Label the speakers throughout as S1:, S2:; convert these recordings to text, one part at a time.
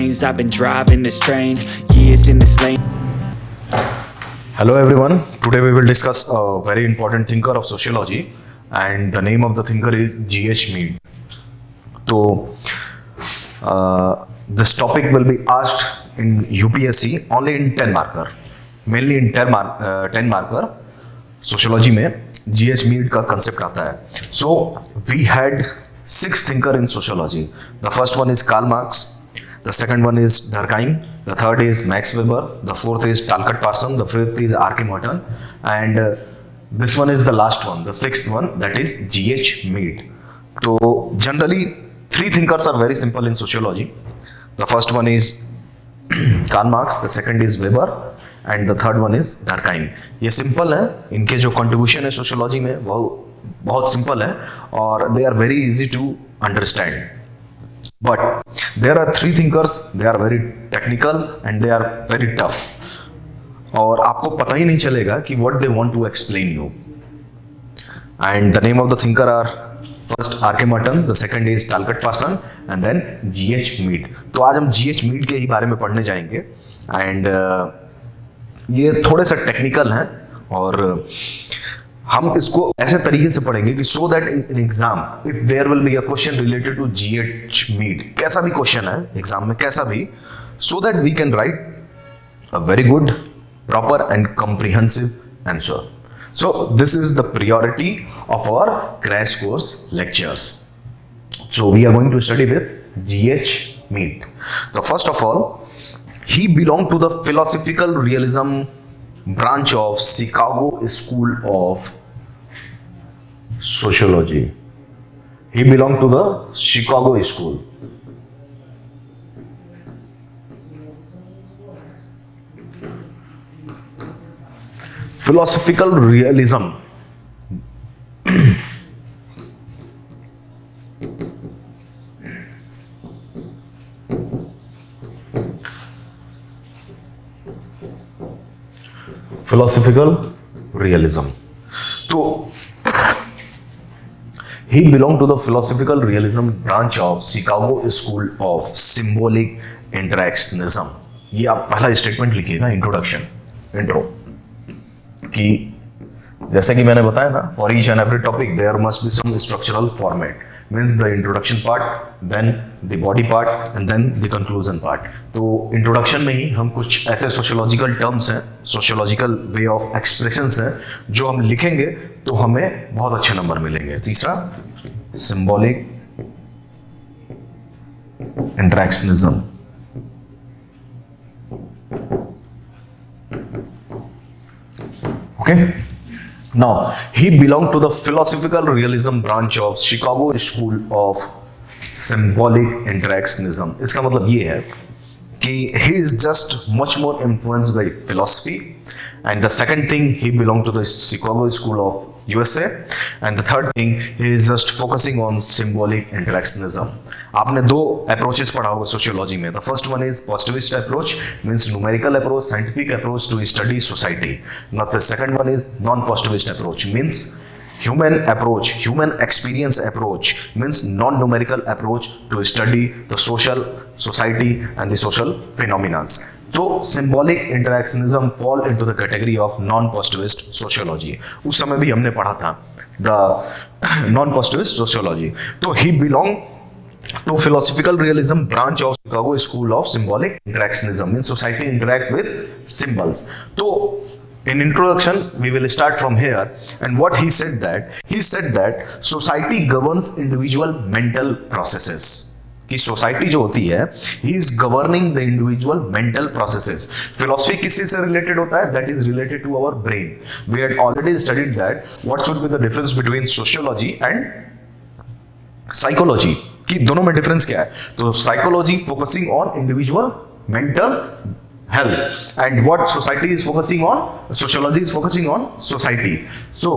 S1: lanes. I've been driving this train, years in this lane.
S2: Hello everyone, today we will discuss a very important thinker of sociology and the name of the thinker is G.H. Mead. So this topic will be asked in UPSC only in 10 marker, mainly in 10 marker. Sociology में G.H. Mead का concept आता है. So we had 6 thinker in sociology. The first one is Karl Marx, the second one is Durkheim, the third is Max Weber, the fourth is Talcott Parsons, the fifth is R.K. Merton, and this one is the last one, the sixth one, that is G.H. Mead. So generally 3 thinkers are very simple in sociology. The first one is Karl Marx, the second is Weber, and the third one is Durkheim. ये simple है, इनके जो contribution है sociology में वो बहुत simple है और they are very easy to understand. But there are 3 thinkers, they are very technical and they are very tough. और आपको पता ही नहीं चलेगा कि what they want to explain you. And the name of the thinker are first R.K. Merton, the second is Talcott Parsons, and then G.H. Mead. तो आज हम G.H. Mead के ही बारे में पढ़ने जाएंगे and ये थोड़े सा टेक्निकल हैं और हम इसको ऐसे तरीके से पढ़ेंगे कि so that in exam if there will be a question related to G.H. Mead, कैसा भी क्वेश्चन है एग्जाम में कैसा भी, so that we can write a very good proper and comprehensive answer. So this is the priority of our crash course lectures. So we are going to study with G.H. Mead. So first of all, he belonged to the philosophical realism branch of Chicago School of Sociology. He belonged to the Chicago School. Philosophical realism. Philosophical realism. So he belonged to the philosophical realism branch of Chicago School of Symbolic Interactionism. ये आप पहला statement लिखिएगा introduction intro कि जैसे कि मैंने बताया ना, for each and every topic there must be some structural format, means the introduction part, then the body part and then the conclusion part. तो इंट्रोडक्शन में ही हम कुछ ऐसे सोशियोलॉजिकल टर्म्स हैं, सोशियोलॉजिकल वे ऑफ एक्सप्रेशंस हैं जो हम लिखेंगे तो हमें बहुत अच्छे नंबर मिलेंगे. तीसरा symbolic interactionism. Okay. Now, he belonged to the philosophical realism branch of Chicago School of Symbolic Interactionism. इसका मतलब ये है कि he is just much more influenced by philosophy. And the second thing, he belonged to the Chicago School of USA. And the third thing, he is just focusing on symbolic interactionism. आपने 2 approaches पढ़ा होगा sociology में. The first one is positivist approach, means numerical approach, scientific approach to study society. Now the second one is non-positivist approach, means human approach, human experience approach, means non-numerical approach to study the society and the social phenomena. So symbolic interactionism fall into the category of non-positivist sociology. उस समय भी हमने पढ़ा था the non-positivist sociology. तो he belonged to philosophical realism branch of Chicago School of Symbolic Interactionism, means society interact with symbols. तो in introduction we will start from here, and what he said that society governs individual mental processes. कि society जो होती है ही is governing the individual mental processes. Philosophy किससे से related होता है? That is related to our brain. We had already studied that what should be the difference between sociology and psychology, कि दोनों में डिफरेंस क्या है. तो psychology focusing on individual mental health, and what society is focusing on, sociology is focusing on society. So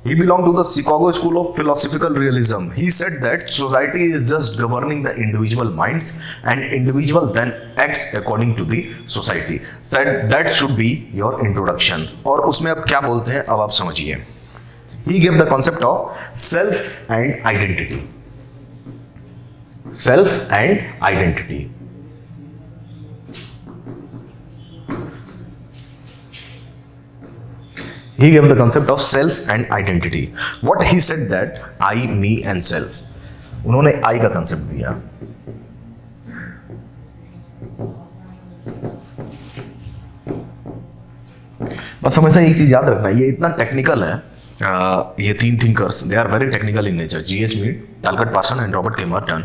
S2: he belonged to the Chicago School of Philosophical Realism. He said that society is just governing the individual minds and individual then acts according to the society. Said that should be your introduction. और उसमें अब क्या बोलते हैं अब आप समझिए. He gave the concept of self and identity. Self and identity. he gave the concept of self and identity. What he said that I, me and self. उन्होंने I का concept दिया. बस हमेशा एक चीज याद रखना, ये इतना टेक्निकल है. ये तीन thinkers they are very technical in nature, GH Mead, Talcott Parson and Robert K Merton,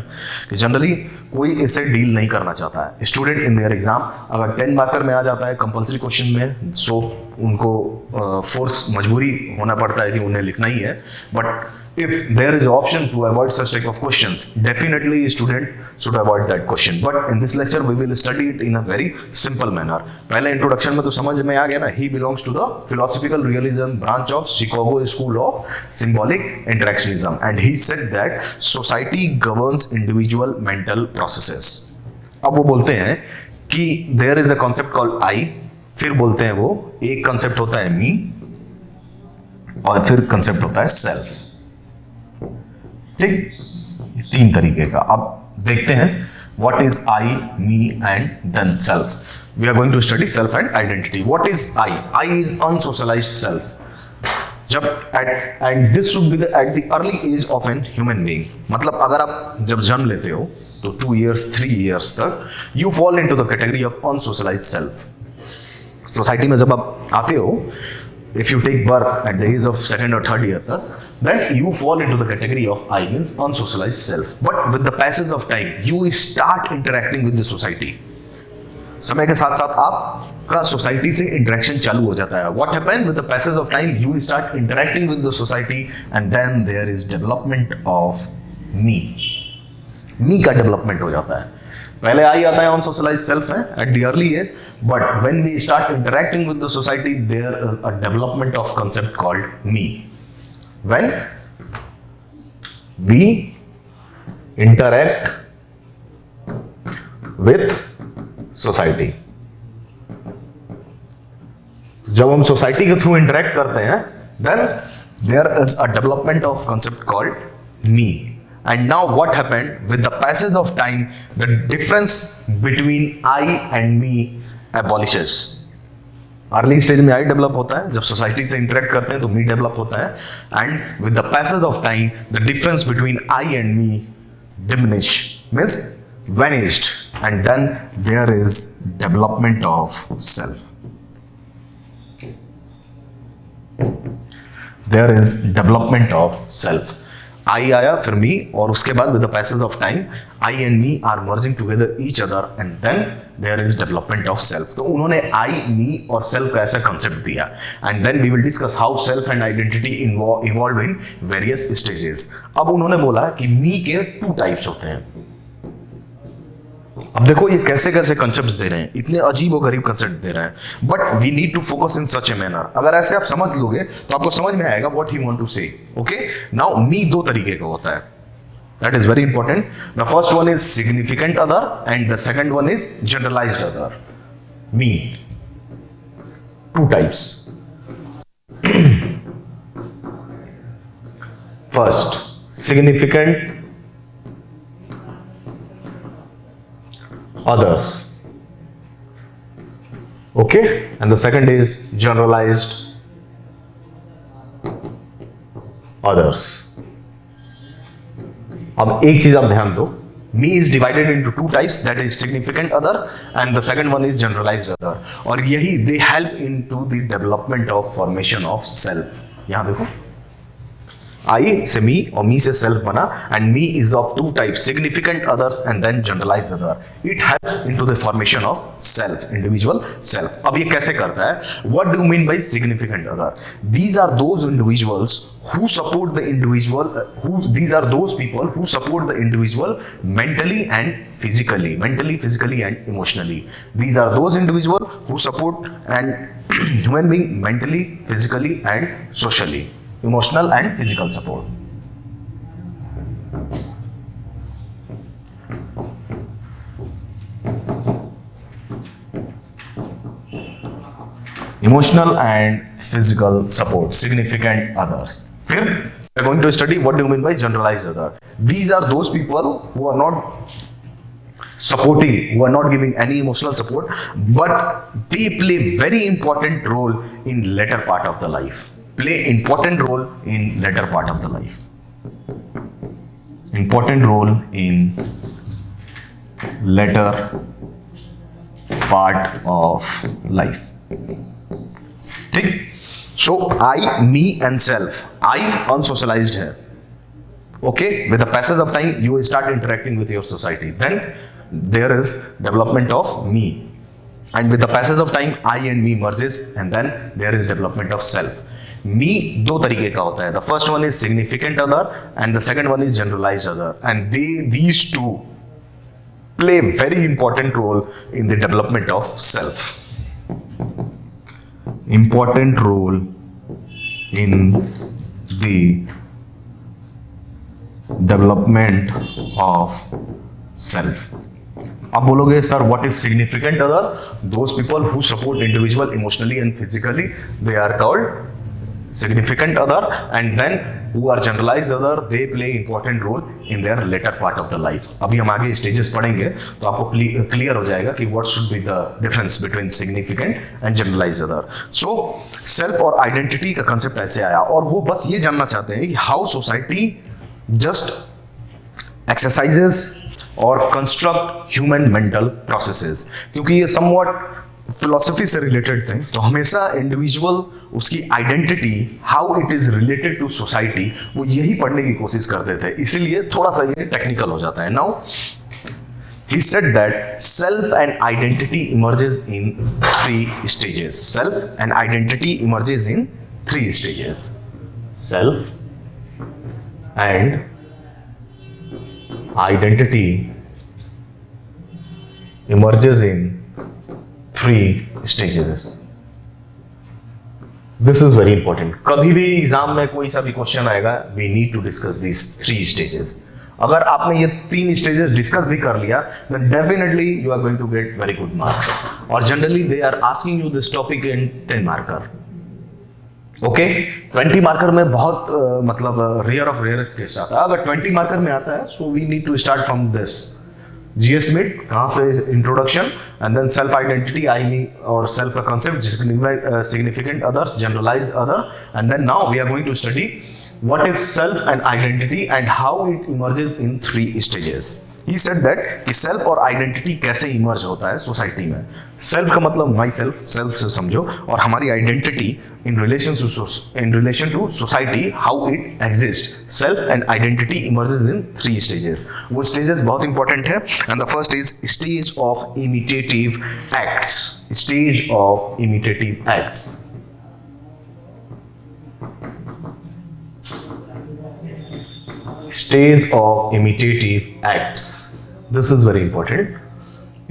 S2: कि जनरली कोई इससे डील नहीं करना चाहता है. स्टूडेंट इन देयर एग्जाम अगर 10 मार्कर में आ जाता है कंपलसरी क्वेश्चन में, सो उनको फोर्स मजबूरी होना पड़ता है कि उन्हें लिखना ही है. But if there is option to avoid such type of questions, definitely a student should avoid that question. But in this lecture we will study it in a very simple manner. पहले introduction में तो समझ में आ गया ना, he belongs to the philosophical realism branch of Chicago School of Symbolic Interactionism, and he said that society governs individual mental processes. अब वो बोलते हैं कि there is a concept called I, फिर बोलते हैं वो एक कंसेप्ट होता है me, और फिर कंसेप्ट होता है सेल्फ. ठीक, तीन तरीके का. अब देखते हैं what is I, me and then self. We are going to study self and identity. What is I? I is unsocialized self. जब and this should be at the early age of an human being. मतलब अगर आप जब जन्म लेते हो तो 2 years 3 years तक you fall into the category of unsocialized self. Society में जब आप आते हो, if you take birth at the age of 2nd or 3rd year, then you fall into the category of I, means unsocialized self. But with the passage of time, you start interacting with the society. समय के साथ साथ आपका society से interaction चालू हो जाता है. What happened with the passage of time? You start interacting with the society, and then there is development of me. Me का डेवलपमेंट हो जाता है. पहले आई आता है अनसोशलाइज्ड सेल्फ है at the early age, but when we start interacting with the society there is a development of concept called me. When we interact with society, जब हम सोसाइटी के थ्रू इंटरैक्ट करते हैं, then there is a development of concept called me. And now what happened with the passage of time, the difference between I and me abolishes. Early stage में I develop होता है, जब society से interact करते हैं तो मी develop होता है, and with the passage of time the difference between I and me diminish, means vanished, and then there is development of self. There is development of self. I आया, फिर me, और उसके बाद with the passage of time I and me are merging together each other, and then there is development of self. तो उन्होंने आई, me और self का ऐसा कंसेप्ट दिया, and then we will discuss how self and identity evolve in various stages. अब उन्होंने बोला कि मी के 2 टाइप्स होते हैं. अब देखो ये कैसे कैसे कंसेप्ट्स दे रहे हैं, इतने अजीब और गरीब कंसेप्ट दे रहे हैं, but we need to focus in such a manner. अगर ऐसे आप समझ लोगे तो आपको समझ में आएगा what he want to say. Okay, now me 2 तरीके का होता है, that is very important. The first one is significant other and the second one is generalised other. Me 2 types. First, significant others, okay, and the second is generalized others. अब एक चीज आप ध्यान दो, me is divided into 2 types, that is significant other and the second one is generalized other, और यही they help into the development of formation of self. यहां देखो, आई से मी और मी से सेल्फ बना, and me is of 2 types, significant others and then generalised other. It help into the formation of self, individual self. अब ये कैसे करता है? What do mean by significant other? These are those individuals who support the individual, these are those people who support the individual mentally and physically, and emotionally. These are those individuals who support an human being mentally, physically and socially. Emotional and physical support. Emotional and physical support, significant others. फिर we are going to study what do you mean by generalized other. These are those people who are not supporting, who are not giving any emotional support, but they play very important role in later part of the life. Play important role in later part of the life. Important role in later part of life. ठीक. So I, me and self. I unsocialized है. Okay, with the passage of time, you will start interacting with your society. Then there is development of me, and with the passage of time, I and me merges, and then there is development of self. Me दो तरीके का होता है. The first one is significant other, and the second one is generalized other, and these two play very important role in the development of self. Important role in the development of self. आप बोलोगे sir what is significant other? Those people who support individual emotionally and physically, they are called significant other, and then who are generalised other, they play important role in their later part of the life. अभी हम आगे stages पढ़ेंगे तो आपको clear हो जाएगा कि what should be the difference between significant and generalised other. So self और आइडेंटिटी का कंसेप्ट ऐसे आया, और वो बस ये जानना चाहते हैं कि हाउ सोसाइटी जस्ट एक्सरसाइजेस और कंस्ट्रक्ट ह्यूमन मेंटल प्रोसेसेस. क्योंकि ये समवॉट फिलोसफी से रिलेटेड थे, तो हमेशा इंडिविजुअल उसकी identity, how it is related to society, वो यही पढ़ने की कोशिश करते थे. इसीलिए थोड़ा सा ये टेक्निकल हो जाता है. Now he said that self and identity emerges in 3 stages. Self and identity emerges in 3 stages. Self and identity emerges in 3 stages. This is very important. कभी भी एग्जाम में कोई सा भी क्वेश्चन आएगा, we need to discuss these 3 stages. अगर आपने ये 3 स्टेजेस डिस्कस भी कर लिया, then definitely you are going to get very good marks. और generally they are asking you this topic in 10 marker. Okay, 20 marker में बहुत मतलब रेयर ऑफ रेयरेस्ट केस आता है. अगर 20 मार्कर में आता है, so we need to start from this GS Mead, कहाँ से introduction, and then self identity, I me और सेल्फ का concept, significant others, generalize other, and then now we are going to study what is self and identity and how it emerges in 3 stages. He said that कि self और identity कैसे emerge होता है society में. Self का मतलब my self, self से समझो, और हमारी identity in relation to society, how it exist. Self and identity emerges in 3 stages. वो स्टेजेस बहुत इंपॉर्टेंट है, and the first is stage of imitative acts. Stage of imitative acts. Stage of imitative acts. This is very important.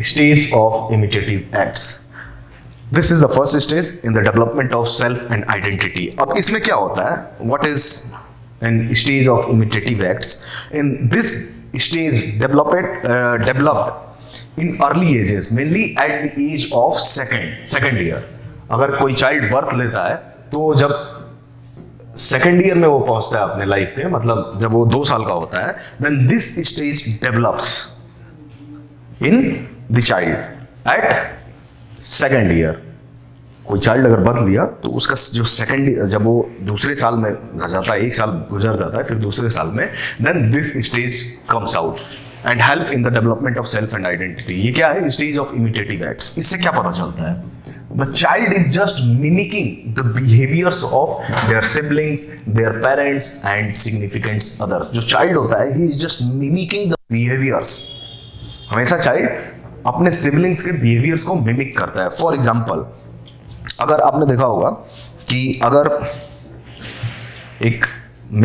S2: Stage of imitative acts. This is the first stage in the development of self and identity. अब इसमें क्या होता है? What is an stage of imitative acts? In this stage developed in early ages, mainly at the age of second year. अगर कोई child birth लेता है, तो जब सेकेंड ईयर में वो पहुंचता है अपने लाइफ के, मतलब जब वो 2 साल का होता है, then this stage develops in the child at second year. कोई चाइल्ड अगर बर्थ लिया तो उसका जो सेकेंड, जब वो दूसरे साल में जाता है, 1 साल गुजर जाता है, फिर दूसरे साल में, then this stage comes out and help in the development of self and identity. ये क्या है? Stage of imitative acts. इससे क्या पता चलता है? The child is just mimicking the behaviors of their siblings, their parents, and significant others. जो child होता है, he is just mimicking the behaviors. हमेशा child अपने siblings के behaviors को mimic करता है. For example, अगर आपने देखा होगा कि अगर एक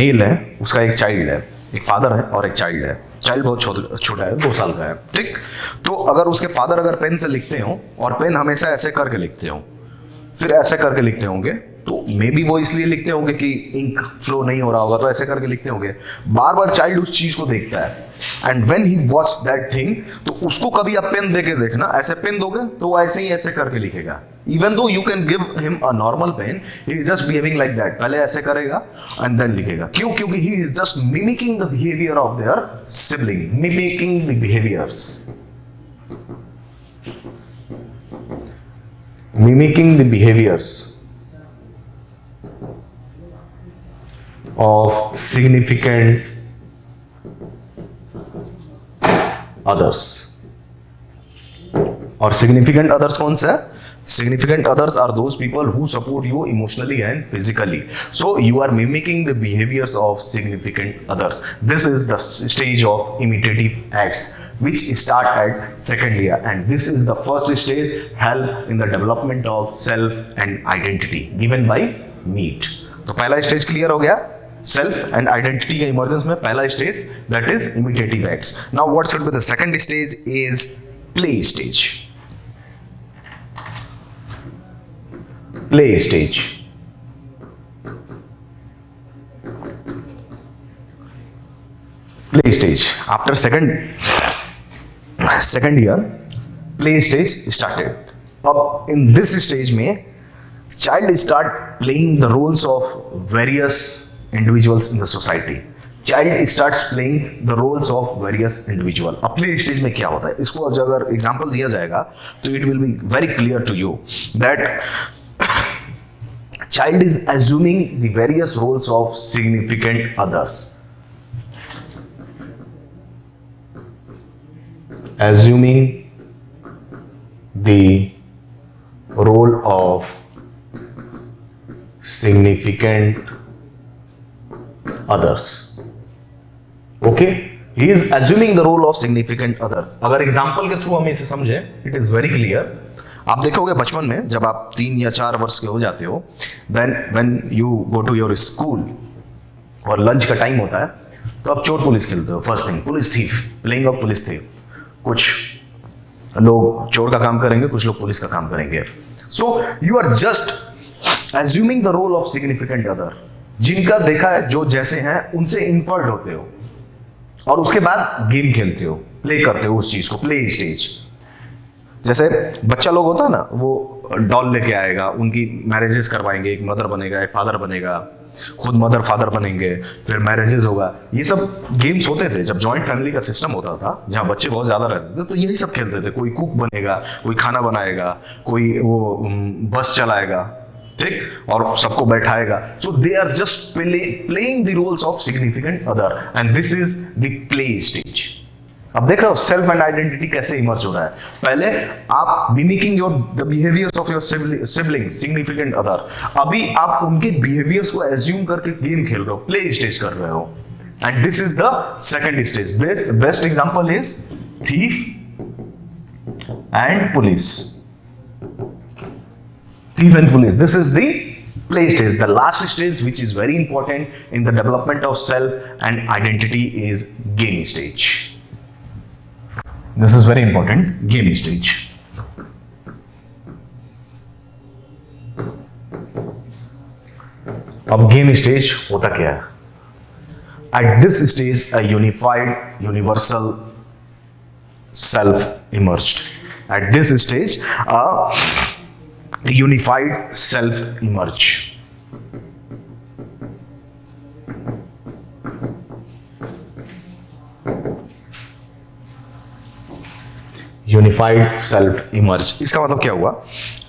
S2: मेल है, उसका एक चाइल्ड है, एक फादर है और एक चाइल्ड है. चाइल्ड बहुत छोटा है, 2 साल का है, ठीक. तो अगर उसके फादर अगर पेन से लिखते हो और पेन हमेशा ऐसे करके लिखते हो, फिर ऐसे करके लिखते होंगे, तो मे बी वो इसलिए लिखते होंगे कि इंक फ्लो नहीं हो रहा होगा, तो ऐसे करके लिखते होंगे. बार बार चाइल्ड उस चीज को देखता है, and when he watch that thing, तो उसको कभी आप पेन देके देखना, ऐसे पेन दोगे तो वो ऐसे ही ऐसे करके लिखेगा. Even though you can give him a normal pen, he is just behaving like that. पहले ऐसे करेगा एंड देन लिखेगा. क्यों? क्योंकि he is just mimicking the behaviour of their sibling, mimicking the behaviours. mimicking the behaviors of significant others. और significant others कौन सा है? Significant others are those people who support you emotionally and physically. So you are mimicking the behaviors of significant others. This is the stage of imitative acts which start at second year, and this is the first stage help in the development of self and identity given by MEAD. तो पहला stage clear हो गया, self and identity के emergence में पहला stage that is imitative acts. Now what should be the second stage is play stage. Play stage. Play stage. After second year, play stage started. अब in this stage में child start playing the roles of various individuals in the society. Child starts playing the roles of various individual. अब play stage में क्या होता है, इसको अगर example दिया जाएगा तो it will be very clear to you that child is assuming the various roles of significant others. Assuming the role of significant others. Okay? He is assuming the role of significant others. अगर example के through हम इसे समझे, it is very clear. आप देखोगे बचपन में जब आप 3 या 4 वर्ष के हो जाते हो, then when you go to your school और लंच का टाइम होता है, तो आप चोर पुलिस खेलते हो. First thing police thief, playing of police thief. कुछ लोग चोर का काम करेंगे, कुछ लोग पुलिस का काम करेंगे. So you are just assuming the role of significant other. जिनका देखा है जो जैसे हैं उनसे इन्फर्ड होते हो और उसके बाद गेम खेलते हो, प्ले करते हो उस चीज को. Play stage. जैसे बच्चा लोग होता है ना, वो डॉल लेके आएगा, उनकी मैरिजेस करवाएंगे, एक मदर बनेगा, एक फादर बनेगा, खुद मदर फादर बनेंगे, फिर मैरिजेस होगा. ये सब गेम्स होते थे जब जॉइंट फैमिली का सिस्टम होता था, जहाँ बच्चे बहुत ज्यादा रहते थे, तो यही सब खेलते थे. कोई कुक बनेगा, कोई खाना बनाएगा, कोई वो बस चलाएगा, ठीक, और सबको बैठाएगा. So they are just playing the roles of significant other and this is the play stage. अब देख रहे हो सेल्फ एंड आइडेंटिटी कैसे इमर्ज हो रहा है. पहले आप mimicking your the behaviours of your siblings significant other. अभी आप उनके बिहेवियर्स को एज्यूम करके गेम खेल रहे हो, प्ले स्टेज कर रहे हो, and this is the second stage. Best example is thief and police. Thief and police. This is the play stage. The last stage, which is very important in the development of self and identity, is game stage. This is very important. Game stage. अब game stage होता क्या है? At this stage, a unified, universal self emerged. At this stage, a unified self emerge. Unified self emerge. इसका मतलब क्या हुआ?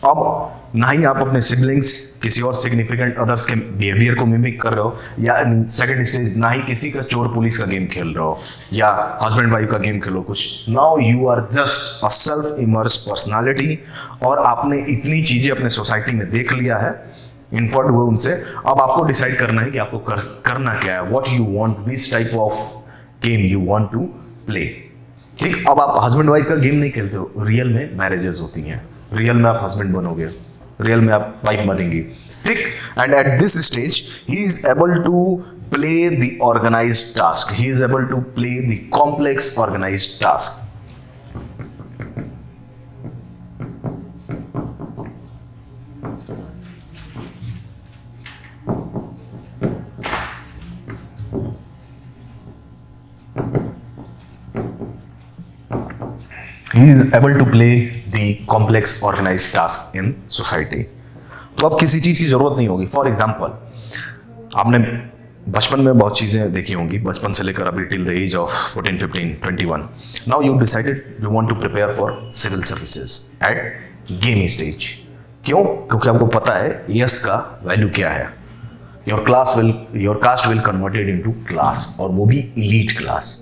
S2: अब ना ही आप अपने सिबलिंग्स किसी और सिग्निफिकेंट अदर्स के बिहेवियर को मिमिक कर रहे हो, या सेकंड स्टेज ना ही किसी का चोर पुलिस का गेम खेल रहे हो या हस्बैंड वाइफ का गेम खेलो कुछ. Now you are just a self emerge personality, और आपने इतनी चीजें अपने सोसाइटी में देख लिया है, इन्फर्ड हुए उनसे. अब आपको डिसाइड करना है कि आपको करना क्या है. What you want, which type of game you want to play. ठीक, अब आप हस्बैंड वाइफ का गेम नहीं खेलते हो, रियल में मैरिजेस होती हैं, रियल में आप हस्बैंड बनोगे, रियल में आप वाइफ बनेंगी. ठीक, and at this stage he is able to play the organised task. He is able to play the complex organised task. He is able to play the complex organized task in society. तो अब किसी चीज की जरूरत नहीं होगी. For example, आपने बचपन में बहुत चीज़ें देखी होंगी, बचपन से लेकर अभी till the age of 14, 15, 21. Now you decided you want to prepare for civil services at game stage. क्यों? क्योंकि आपको पता है एएस का वैल्यू क्या है. Your cast will converted into class, और वो भी इलीट क्लास.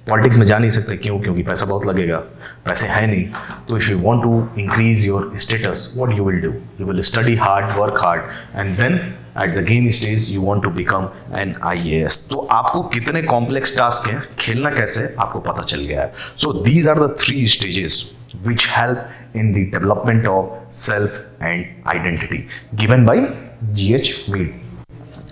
S2: पॉलिटिक्स में जा नहीं सकते. क्यों? क्योंकि पैसा बहुत लगेगा, पैसे है नहीं. तो if you want to increase your status, what you will do? You will study hard, work hard, and then at the game stage you want to become an IAS. तो आपको कितने कॉम्प्लेक्स टास्क हैं, खेलना कैसे आपको पता चल गया है. So these are the 3 stages which help in the development of self and identity given by GH MEAD.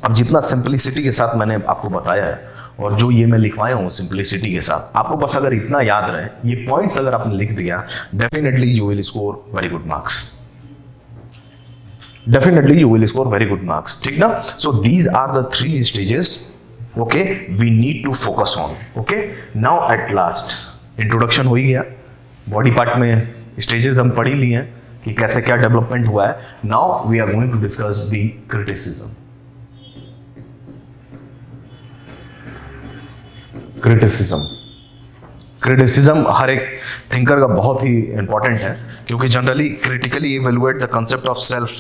S2: अब जितना सिंप्लिसिटी के साथ मैंने आपको बताया है, और जो ये मैं लिखवाया हूँ सिंप्लिसिटी के साथ, आपको बस अगर इतना याद रहे, ये पॉइंट्स अगर आपने लिख दिया, definitely you will score very good marks. Definitely you will score very good marks. ठीक ना? So these are the 3 stages, okay, we need to focus on. Okay, now at last introduction हो ही गया, body part में stages हम पढ़ ही लिए हैं कि कैसे क्या डेवलपमेंट हुआ है. Now we are going to discuss the criticism. Criticism हर एक थिंकर का बहुत ही इंपॉर्टेंट है, क्योंकि generally critically evaluate the concept of self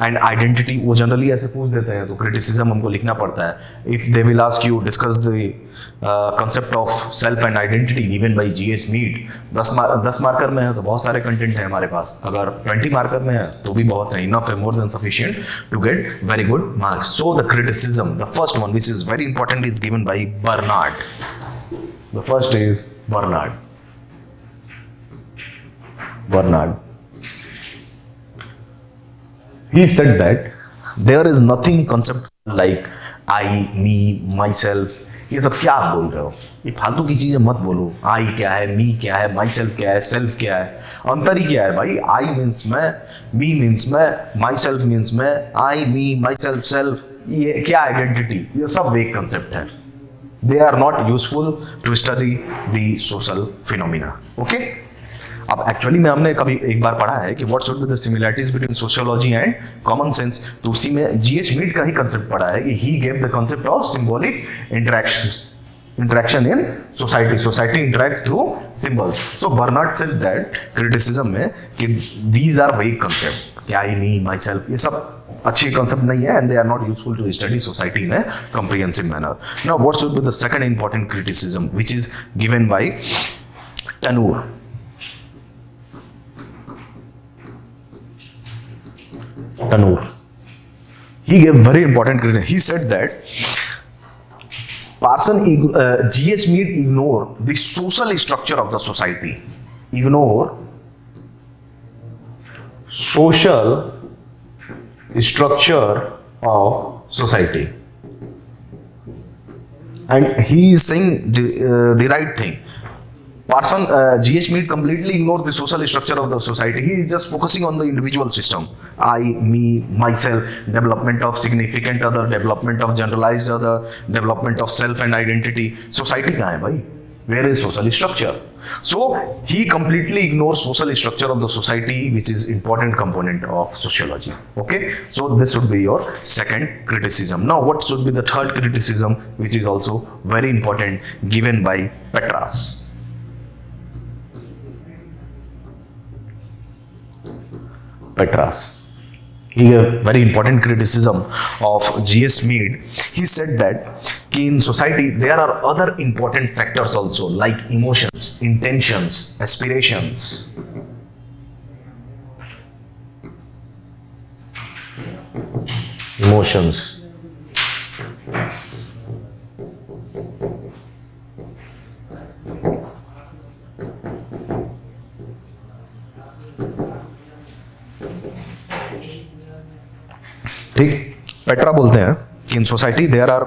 S2: and identity वो जनरली ऐसे पूछ देते हैं, तो क्रिटिसिज्म हमको लिखना पड़ता है. If they will ask you discuss the concept of self and identity given by GH MEAD, 10 marker में है तो बहुत सारे कंटेंट है हमारे पास. अगर 20 मार्कर में है तो भी बहुत है, इनफ है, more than sufficient to get very good marks. So the criticism, the first one which is very important, is given by Bernard. The first is Bernard. He said that there is nothing concept like I, me, myself. ये सब क्या आप बोल रहे हो? ये फालतू की चीजें मत बोलो. I क्या है, me क्या है, myself क्या है, self क्या है? अंतर ही क्या है भाई? I means मैं, me means मैं, myself means मैं, I, me, myself, self. ये क्या आइडेंटिटी? ये सब वेग कंसेप्ट है. They are not useful to study the social phenomena. Okay? अब एक्चुअली में हमने कभी एक बार पढ़ा है कि what should be the similarities between sociology and common sense. तो उसी में GH MEAD का ही कंसेप्ट पढ़ा है कि he gave the concept of symbolic interaction in society interact through symbols. So Bernard said that criticism में कि दीज आर वेग कंसेप्ट, क्या आई, मी, माई सेल्फ, ये सब अच्छे कंसेप्ट नहीं है, and they are not useful to study society in a comprehensive manner. Now what should be the second important criticism which is given by Turner. He gave very important criticism. He said that GH MEAD ignore the social structure of the society. Ignore social structure of society. And he is saying the right thing. GH MEAD completely ignores the social structure of the society. He is just focusing on the individual system. I, me, myself, development of significant other, development of generalized other, development of self and identity. Society कहाँ है भाई? Where is social structure? So he completely ignores social structure of the society, which is important component of sociology. Okay? So this would be your second criticism. Now what should be the third criticism, which is also very important, given by Petras. He gave very important criticism of GH MEAD. He said that in society there are other important factors also, like emotions, intentions, aspirations. Emotions. ठीक, Petra बोलते हैं कि in society there are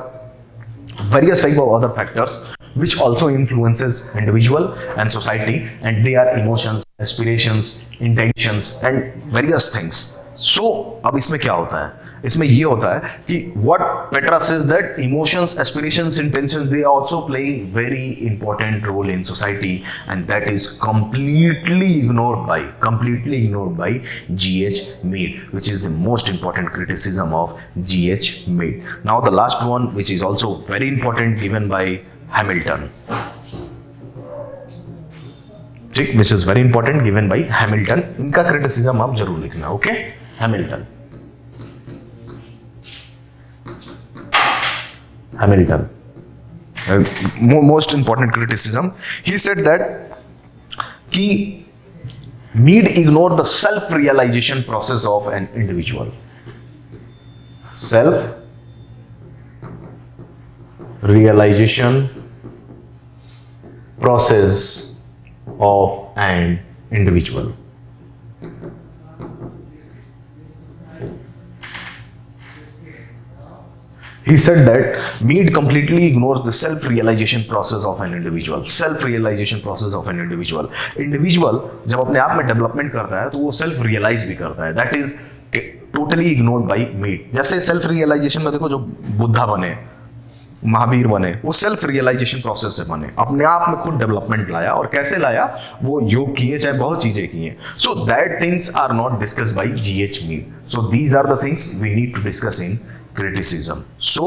S2: various type of other factors which also influences individual and society, and they are emotions, aspirations, intentions and various things. सो अब इसमें क्या होता है, इसमें ये होता है कि what Petra says that emotions, aspirations, intentions, they also playing very important role in society and that is completely ignored by GH MEAD, which is the most important criticism of GH MEAD. Now the last one, which is also very important, given by Hamilton. ठीक, which is very important, given by Hamilton. इनका criticism आप जरूर लिखना. Okay, Hamilton. Most important criticism. He said that कि MEAD ignore the self-realization process of an individual. Self-realization process of an individual. He said that MEAD completely ignores the self-realization process of an individual. Self-realization process of an individual. Individual जब अपने आप में development करता है तो वो self realise भी करता है. That is totally ignored bye MEAD. जैसे सेल्फ रियलाइजेशन में देखो, जो बुद्धा बने, महावीर बने, वो सेल्फ रियलाइजेशन प्रोसेस से बने, अपने आप में खुद डेवलपमेंट लाया. और कैसे लाया? वो योग किए, चाहे बहुत चीजें किए. So that things are not discuss by GH MEAD. So these are the things we need to discuss in criticism. So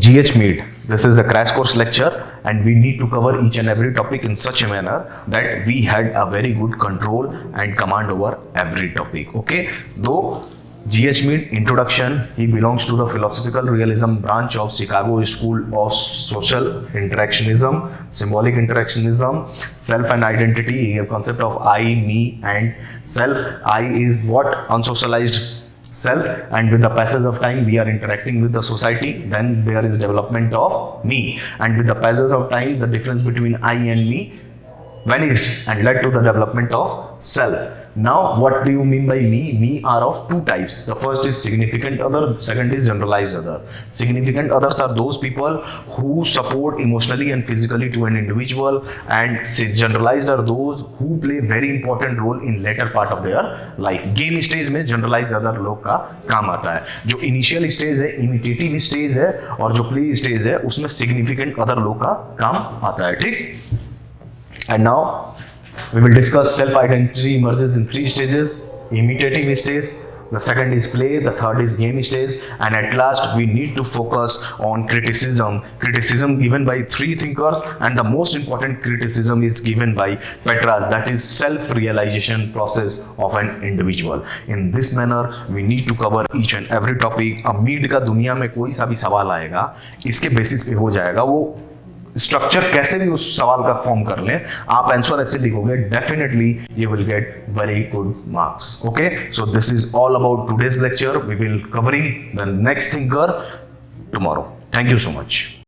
S2: GH MEAD, this is a crash course lecture and we need to cover each and every topic in such a manner that we had a very good control and command over every topic. Okay, though GH MEAD introduction, he belongs to the philosophical realism branch of Chicago School of Social Interactionism, symbolic interactionism, self and identity. He have concept of I, me and self. I is what? Unsocialized self, and with the passage of time we are interacting with the society. Then there is development of me, and with the passage of time the difference between I and me vanished and led to the development of self. Now what do you mean by me? Me are of two types. The first is significant other, second is generalized other. Significant others are those people who support emotionally and physically to an individual, and generalized are those who play very important role in later part of their life. Game stage में generalized other लोग का काम आता है. जो initial stage है, imitative stage है, और जो play stage है, उसमें significant other लोग का काम आता है. ठीक. And now we will discuss self-identity emerges in three stages. Imitative stage, the second is play, the third is game stage, and at last we need to focus on criticism. Criticism given by three thinkers, and the most important criticism is given by Petras, that is self-realization process of an individual. In this manner we need to cover each and every topic. अब MEAD का दुनिया में कोई सा भी सवाल आएगा, इसके बेसिस पे हो जाएगा. वो स्ट्रक्चर कैसे भी उस सवाल का फॉर्म कर लें, आप आंसर ऐसे लिखोगे, definitely you will get very good marks. Okay, so this is all about today's lecture. We will covering the next thinker tomorrow. Thank you so much.